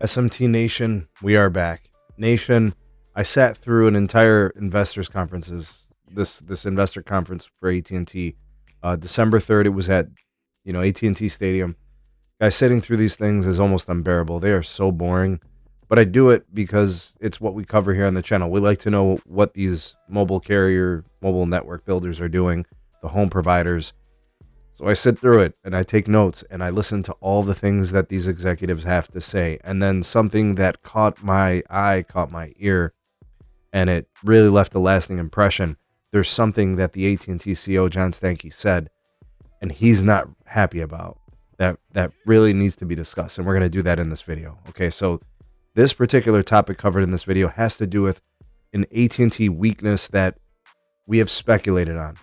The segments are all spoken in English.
SMT Nation, we are back. Nation, I sat through an entire investors conferences, this investor conference for AT&T. December 3rd, it was at, AT&T Stadium. Guys, sitting through these things is almost unbearable. They are so boring, but I do it because it's what we cover here on the channel. We like to know what these mobile network builders are doing, the home providers. So I sit through it and I take notes and I listen to all the things that these executives have to say. And then something that caught my eye, caught my ear, and it really left a lasting impression. There's something that the AT&T CEO, John Stankey, said, and he's not happy about. That really needs to be discussed, and we're going to do that in this video. Okay, so this particular topic covered in this video has to do with an AT&T weakness that we have speculated on.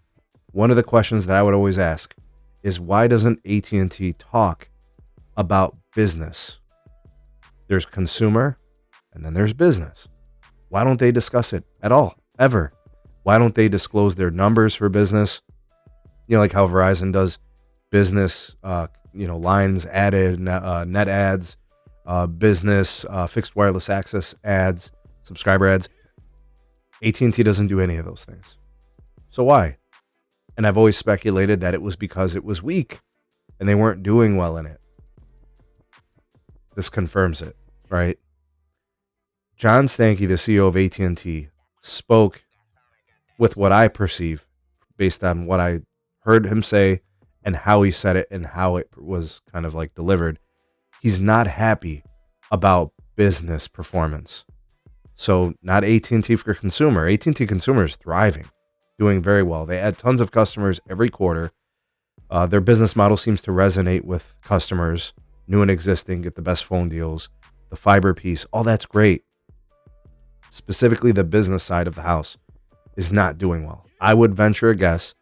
One of the questions that I would always ask is, why doesn't AT&T talk about business? There's consumer, and then there's business. Why don't they discuss it at all, ever? Why don't they disclose their numbers for business? Like how Verizon does business, lines added, net ads, business, fixed wireless access ads, subscriber ads. AT&T doesn't do any of those things. So why? And I've always speculated that it was because it was weak and they weren't doing well in it. This confirms it, right? John Stankey, the CEO of AT&T, spoke with what I perceive based on what I heard him say and how he said it and how it was kind of like delivered. He's not happy about business performance. So not AT&T for consumer. AT&T consumer is thriving, doing very well. They add tons of customers every quarter. Their business model seems to resonate with customers, new and existing, get the best phone deals, the fiber piece, all that's great. Specifically, the business side of the house is not doing well. I would venture a guess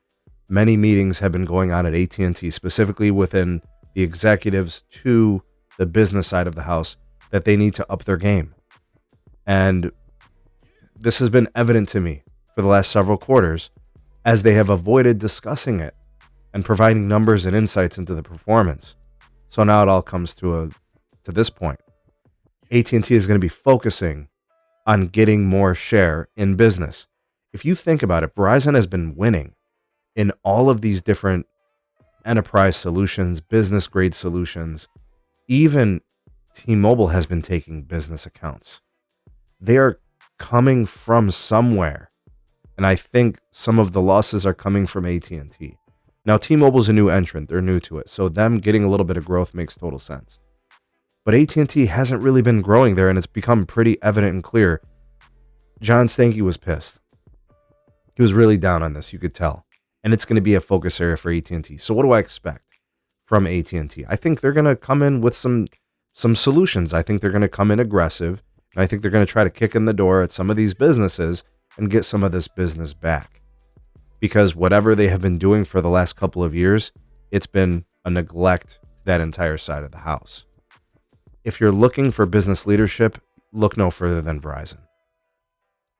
many meetings have been going on at AT&T, specifically within the executives to the business side of the house, that they need to up their game. And this has been evident to me for the last several quarters as they have avoided discussing it and providing numbers and insights into the performance. So now it all comes to this point. AT&T is going to be focusing on getting more share in business. If you think about it, Verizon has been winning in all of these different enterprise solutions, business grade solutions. Even T-Mobile has been taking business accounts. They are coming from somewhere. And I think some of the losses are coming from AT&T. Now, T-Mobile's a new entrant. They're new to it. So them getting a little bit of growth makes total sense. But AT&T hasn't really been growing there, and it's become pretty evident and clear. John Stankey was pissed. He was really down on this, you could tell. And it's going to be a focus area for AT&T. So what do I expect from AT&T? I think they're going to come in with some solutions. I think they're going to come in aggressive. And I think they're going to try to kick in the door at some of these businesses and get some of this business back. Because whatever they have been doing for the last couple of years, it's been a neglect to that entire side of the house. If you're looking for business leadership, look no further than Verizon.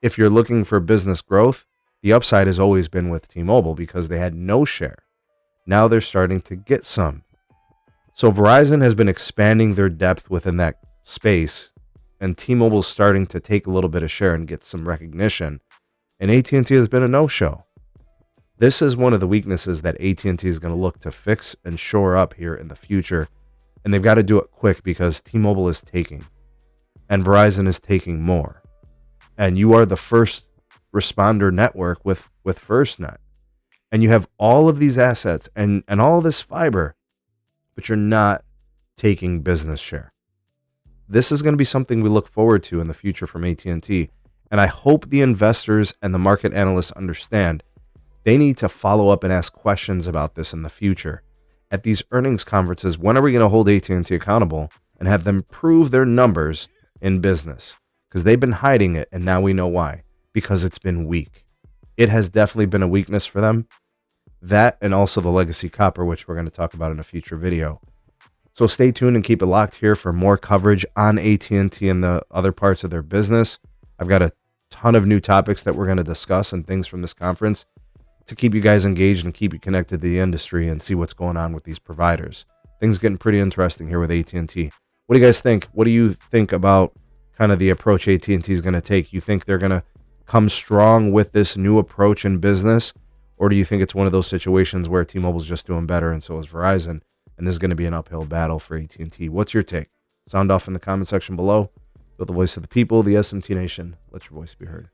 If you're looking for business growth, the upside has always been with T-Mobile because they had no share. Now they're starting to get some. So Verizon has been expanding their depth within that space, and T-Mobile's starting to take a little bit of share and get some recognition. And AT&T has been a no-show. This is one of the weaknesses that AT&T is going to look to fix and shore up here in the future. And they've got to do it quick because T-Mobile is taking, and Verizon is taking more. And you are the first responder network with FirstNet. And you have all of these assets and all this fiber, but you're not taking business share. This is going to be something we look forward to in the future from AT&T. And I hope the investors and the market analysts understand they need to follow up and ask questions about this in the future. At these earnings conferences, when are we going to hold AT&T accountable and have them prove their numbers in business? Because they've been hiding it, and now we know why. Because it's been weak. It has definitely been a weakness for them. That and also the legacy copper, which we're going to talk about in a future video. So stay tuned and keep it locked here for more coverage on AT&T and the other parts of their business. I've got a ton of new topics that we're going to discuss and things from this conference to keep you guys engaged and keep you connected to the industry and see what's going on with these providers. Things getting pretty interesting here with AT&T. What do you guys think? What do you think about kind of the approach AT&T is going to take? You think they're going to come strong with this new approach in business, or do you think it's one of those situations where T-Mobile's just doing better and so is Verizon, and this is going to be an uphill battle for AT&T? What's your take? Sound off in the comment section below. You're the voice of the people, the SMT Nation. Let your voice be heard.